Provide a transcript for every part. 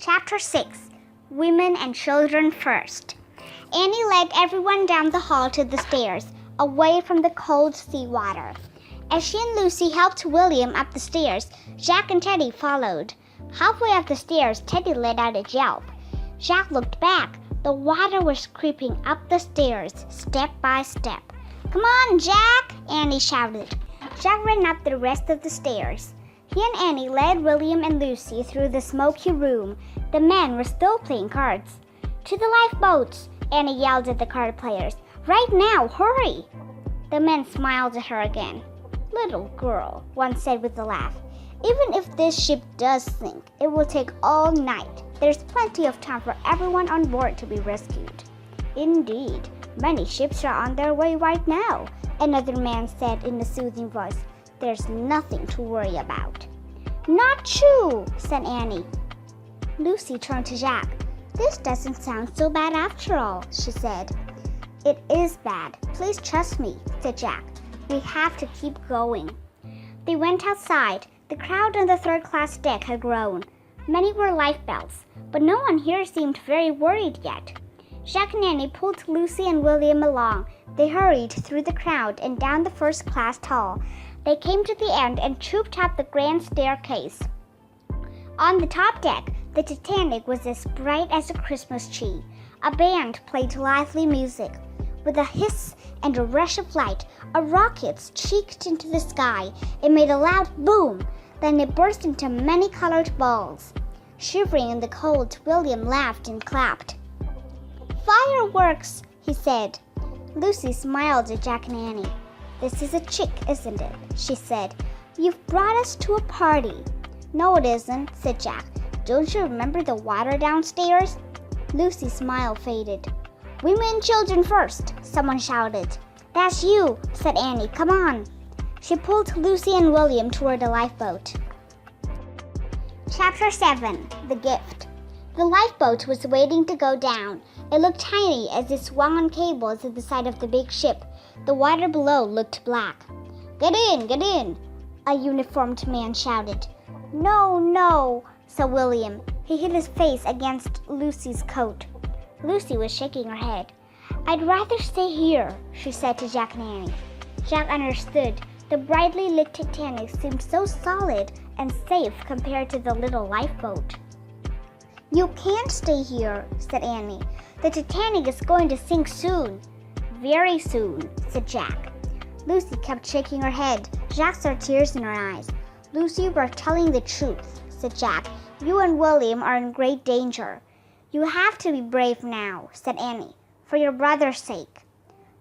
Chapter 6 Women and Children First. Annie led everyone down the hall to the stairs, away from the cold sea water. As she and Lucy helped William up the stairs, Jack and Teddy followed. Halfway up the stairs, Teddy let out a yelp. Jack looked back. The water was creeping up the stairs, step by step. "Come on, Jack!" Annie shouted. Jack ran up the rest of the stairs. He and Annie led William and Lucy through the smoky room. The men were still playing cards. "To the lifeboats!" Annie yelled at the card players. "Right now, hurry!" The men smiled at her again. "Little girl," one said with a laugh. "Even if this ship does sink, it will take all night. There's plenty of time for everyone on board to be rescued." "Indeed, many ships are on their way right now," another man said in a soothing voice. "There's nothing to worry about." "Not true," said Annie. Lucy turned to Jack. "This doesn't sound so bad after all," she said. "It is bad. Please trust me," said Jack. "We have to keep going." They went outside. The crowd on the third-class deck had grown. Many wore lifebelts, but no one here seemed very worried yet. Jack and Annie pulled Lucy and William along. They hurried through the crowd and down the first-class hall. They came to the end and trooped up the grand staircase. On the top deck, the Titanic was as bright as a Christmas tree. A band played lively music. With a hiss and a rush of light, a rocket cheeked into the sky. It made a loud boom. Then it burst into many-colored balls. Shivering in the cold, William laughed and clapped. "Fireworks!" he said. Lucy smiled at Jack and Annie. "This is a trick, isn't it?" she said. "You've brought us to a party." "No, it isn't," said Jack. "Don't you remember the water downstairs?" Lucy's smile faded. "Women and children first," someone shouted. "That's you," said Annie. "Come on." She pulled Lucy and William toward the lifeboat. Chapter 7 The Gift. The lifeboat was waiting to go down. It looked tiny as it swung on cables at the side of the big ship. The water below looked black. Get in," a uniformed man shouted. "No, no," said William. He hid his face against Lucy's coat. Lucy was shaking her head. "I'd rather stay here," she said to Jack and Annie. Jack understood. The brightly lit Titanic seemed so solid and safe compared to the little lifeboat. "You can't stay here," said Annie. "The Titanic is going to sink soon." "Very soon," said Jack. Lucy kept shaking her head. Jack saw tears in her eyes. "Lucy, we're telling the truth," said Jack. "You and William are in great danger." "You have to be brave now," said Annie, "for your brother's sake."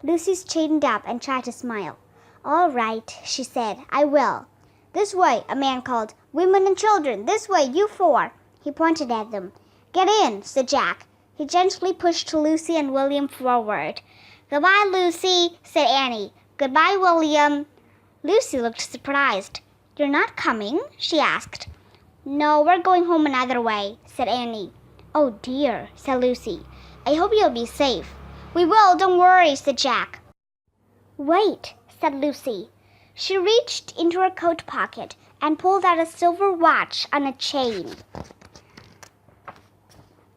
Lucy straightened up and tried to smile. "All right," she said, "I will." "This way," a man called. "Women and children, this way, you four." He pointed at them. "Get in," said Jack. He gently pushed Lucy and William forward. "Goodbye, Lucy," said Annie. "Goodbye, William." Lucy looked surprised. "You're not coming?" she asked. "No, we're going home another way," said Annie. "Oh dear," said Lucy. "I hope you'll be safe." "We will, don't worry," said Jack. "Wait," said Lucy. She reached into her coat pocket and pulled out a silver watch on a chain.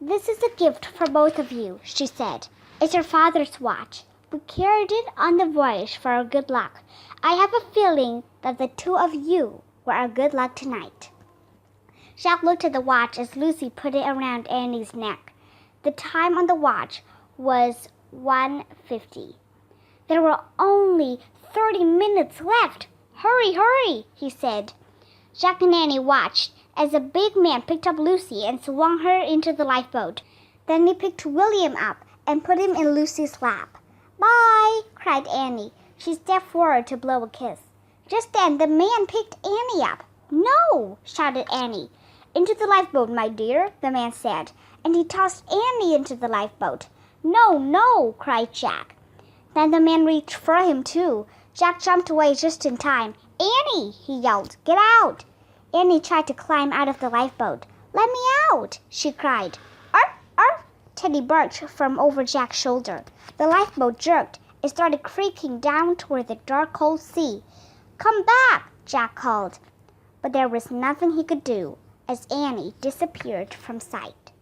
"This is a gift for both of you," she said. "It's your father's watch. We carried it on the voyage for our good luck. I have a feeling that the two of you were our good luck tonight." Jack looked at the watch as Lucy put it around Annie's neck. The time on the watch was 1:50. There were only 30 minutes left. "Hurry, hurry," he said. Jack and Annie watched as a big man picked up Lucy and swung her into the lifeboat. Then he picked William up and put him in Lucy's lap. "Bye," cried Annie. She stepped forward to blow a kiss. Just then the man picked Annie up. "No," shouted Annie. "Into the lifeboat, my dear," the man said, and he tossed Annie into the lifeboat. "No, no," cried Jack. Then the man reached for him too. Jack jumped away just in time. "Annie," he yelled, "get out." Annie tried to climb out of the lifeboat. "Let me out," she cried. "Arf, arf," Teddy barked from over Jack's shoulder. The lifeboat jerked. It started creaking down toward the dark, cold sea. "Come back," Jack called. But there was nothing he could do. as Annie disappeared from sight.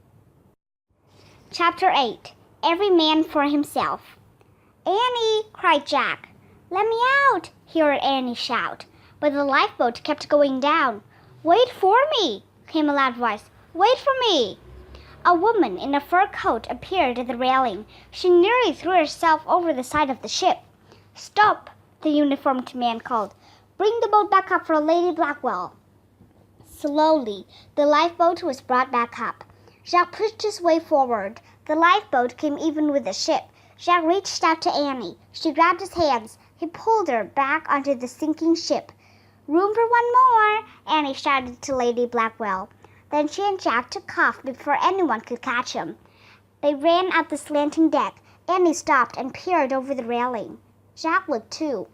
Chapter 8. Every Man for Himself. "Annie!" cried Jack. "Let me out!" he heard Annie shout. But the lifeboat kept going down. "Wait for me!" came a loud voice. "Wait for me!" A woman in a fur coat appeared at the railing. She nearly threw herself over the side of the ship. "Stop!" the uniformed man called. "Bring the boat back up for Lady Blackwell." Slowly, the lifeboat was brought back up. Jack pushed his way forward. The lifeboat came even with the ship. Jack reached out to Annie. She grabbed his hands. He pulled her back onto the sinking ship. "Room for one more," Annie shouted to Lady Blackwell. Then she and Jack took off before anyone could catch them. They ran up the slanting deck. Annie stopped and peered over the railing. Jack looked too.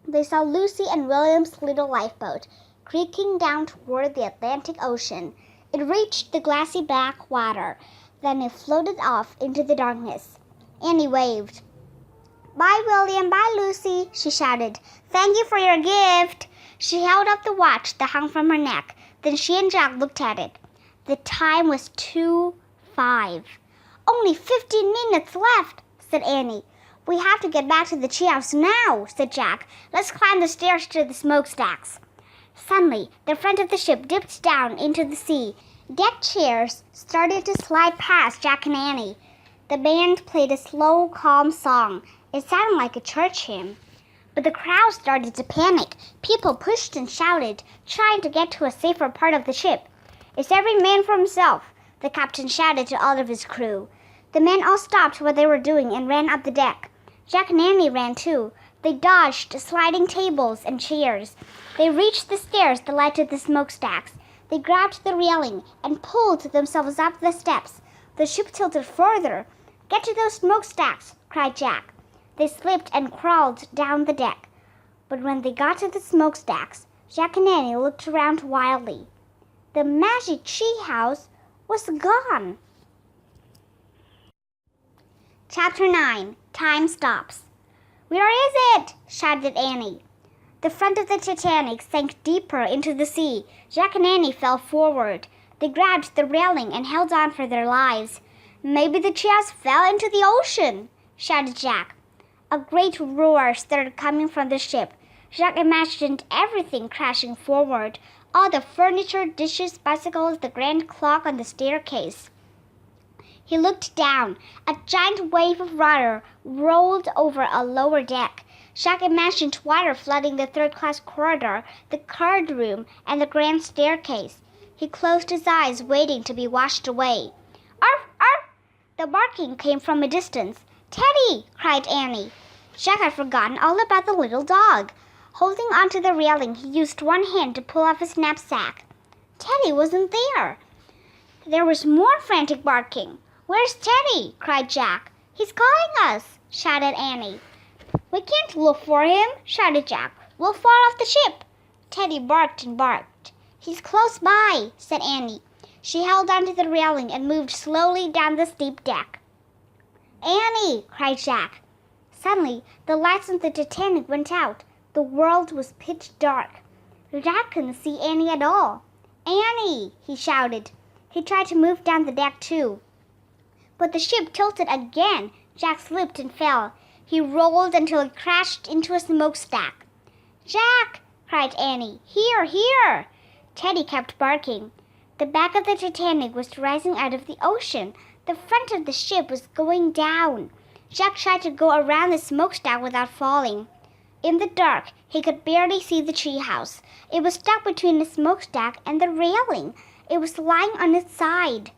They saw Lucy and William's little lifeboat creaking down toward the Atlantic Ocean. It reached the glassy black water. Then it floated off into the darkness. Annie waved. "Bye, William. Bye, Lucy," she shouted. "Thank you for your gift." She held up the watch that hung from her neck. Then she and Jack looked at it. The time was 2:05. "Only 15 minutes left," said Annie. "We have to get back to the tree house now," said Jack. "Let's climb the stairs to the smokestacks." Suddenly, the front of the ship dipped down into the sea. Deck chairs started to slide past Jack and Annie. The band played a slow, calm song. It sounded like a church hymn. But the crowd started to panic. People pushed and shouted, trying to get to a safer part of the ship. "It's every man for himself," the captain shouted to all of his crew. The men all stopped what they were doing and ran up the deck. Jack and Annie ran too. They dodged sliding tables and chairs. They reached the stairs that led to the smokestacks. They grabbed the railing and pulled themselves up the steps. The ship tilted further. "Get to those smokestacks," cried Jack. They slipped and crawled down the deck. But when they got to the smokestacks, Jack and Annie looked around wildly. The magic tree house was gone. Chapter 9. Time Stops. "Where is it?" shouted Annie. The front of the Titanic sank deeper into the sea. Jack and Annie fell forward. They grabbed the railing and held on for their lives. "Maybe the treehouse fell into the ocean," shouted Jack. A great roar started coming from the ship. Jack imagined everything crashing forward. All the furniture, dishes, bicycles, the grand clock on the staircase. He looked down. A giant wave of water rolled over a lower deck. Jack imagined water flooding the third-class corridor, the card room, and the grand staircase. He closed his eyes, waiting to be washed away. "Arf! Arf!" The barking came from a distance. "Teddy!" cried Annie. Jack had forgotten all about the little dog. Holding onto the railing, he used one hand to pull off his knapsack. Teddy wasn't there. There was more frantic barking. "Where's Teddy?" cried Jack. "He's calling us," shouted Annie. "We can't look for him," shouted Jack. "We'll fall off the ship." Teddy barked and barked. "He's close by," said Annie. She held onto the railing and moved slowly down the steep deck. "Annie!" cried Jack. Suddenly, the lights on the Titanic went out. The world was pitch dark. Jack couldn't see Annie at all. "Annie!" he shouted. He tried to move down the deck too. But the ship tilted again. Jack slipped and fell. He rolled until he crashed into a smokestack. "Jack!" cried Annie. "Here, here!" Teddy kept barking. The back of the Titanic was rising out of the ocean. The front of the ship was going down. Jack tried to go around the smokestack without falling. In the dark, he could barely see the treehouse. It was stuck between the smokestack and the railing. It was lying on its side.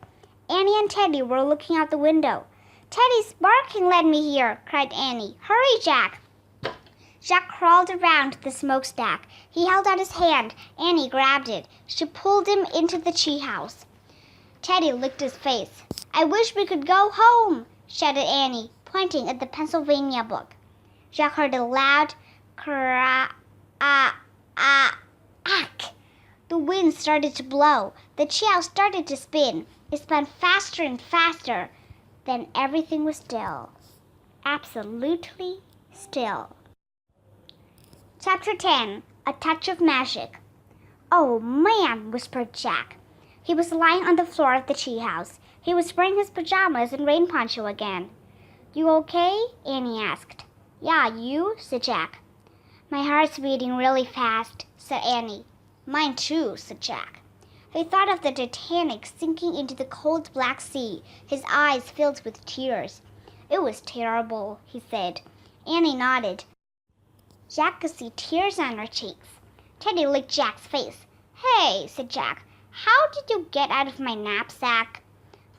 Annie and Teddy were looking out the window. "Teddy's barking led me here," cried Annie. "Hurry, Jack!" Jack crawled around the smokestack. He held out his hand. Annie grabbed it. She pulled him into the treehouse. Teddy licked his face. "I wish we could go home," shouted Annie, pointing at the Pennsylvania book. Jack heard a loud ack. The wind started to blow. The treehouse started to spin. It spun faster and faster. Then everything was still. Absolutely still. Chapter 10. A Touch of Magic. "Oh, man," whispered Jack. He was lying on the floor of the tree house. He was wearing his pajamas and rain poncho again. "You okay?" Annie asked. "Yeah, you?" said Jack. "My heart's beating really fast," said Annie. "Mine too," said Jack. He thought of the Titanic sinking into the cold black sea, his eyes filled with tears. "It was terrible," he said. Annie nodded. Jack could see tears on her cheeks. Teddy licked Jack's face. "Hey," said Jack, "how did you get out of my knapsack?"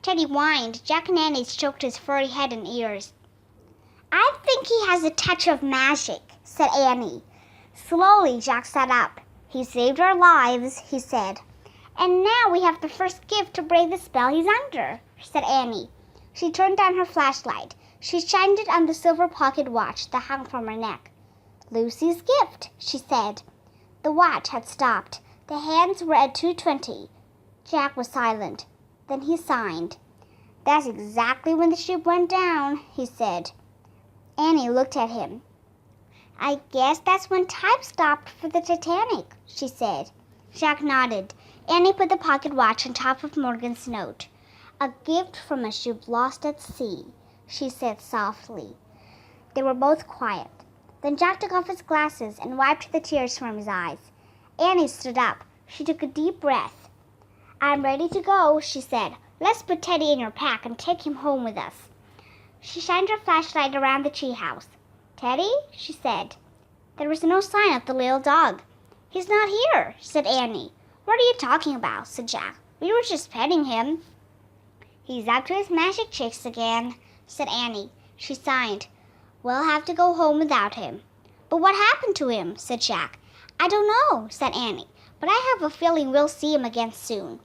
Teddy whined. Jack and Annie stroked his furry head and ears. "I think he has a touch of magic," said Annie. Slowly, Jack sat up. "He saved our lives," he said. "And now we have the first gift to break the spell he's under," said Annie. She turned on her flashlight. She shined it on the silver pocket watch that hung from her neck. "Lucy's gift," she said. The watch had stopped. The hands were at 2:20. Jack was silent. Then he signed. "That's exactly when the ship went down," he said. Annie looked at him. "I guess that's when time stopped for the Titanic," she said. Jack nodded. Annie put the pocket watch on top of Morgan's note. "A gift from a ship lost at sea," she said softly. They were both quiet. Then Jack took off his glasses and wiped the tears from his eyes. Annie stood up. She took a deep breath. "I'm ready to go," she said. "Let's put Teddy in your pack and take him home with us." She shined her flashlight around the tree house. "Teddy?" she said. There was no sign of the little dog. "He's not here," said Annie. "What are you talking about?" said Jack. "We were just petting him." "He's up to his magic tricks again," said Annie. She sighed. "We'll have to go home without him." "But what happened to him?" said Jack. "I don't know," said Annie, "but I have a feeling we'll see him again soon."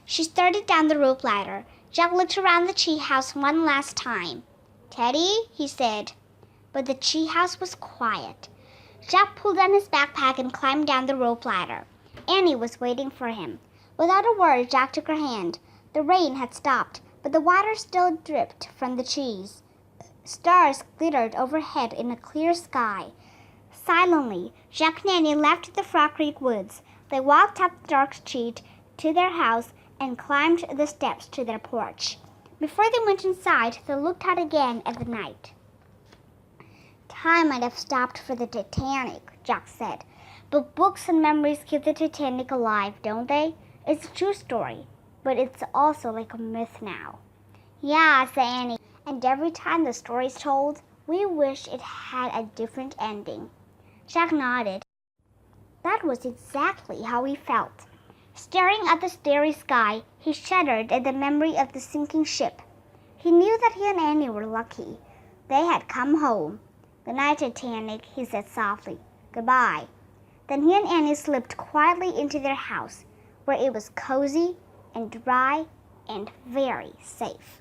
She started down the rope ladder. Jack looked around the tree house one last time. "Teddy," he said. But the tree house was quiet. Jack pulled on his backpack and climbed down the rope ladder. Annie was waiting for him. Without a word, Jack took her hand. The rain had stopped, but the water still dripped from the trees. Stars glittered overhead in a clear sky. Silently, Jack and Annie left the Frog Creek woods. They walked up the dark street to their house and climbed the steps to their porch. Before they went inside, they looked out again at the night. "Time might have stopped for the Titanic," Jack said. "But books and memories keep the Titanic alive, don't they? It's a true story, but it's also like a myth now." "Yeah," said Annie. "And every time the story's told, we wish it had a different ending." Jack nodded. That was exactly how he felt. Staring at the starry sky, he shuddered at the memory of the sinking ship. He knew that he and Annie were lucky. They had come home. "Good night, Titanic," he said softly. "Goodbye." Then he and Annie slipped quietly into their house, where it was cozy and dry and very safe.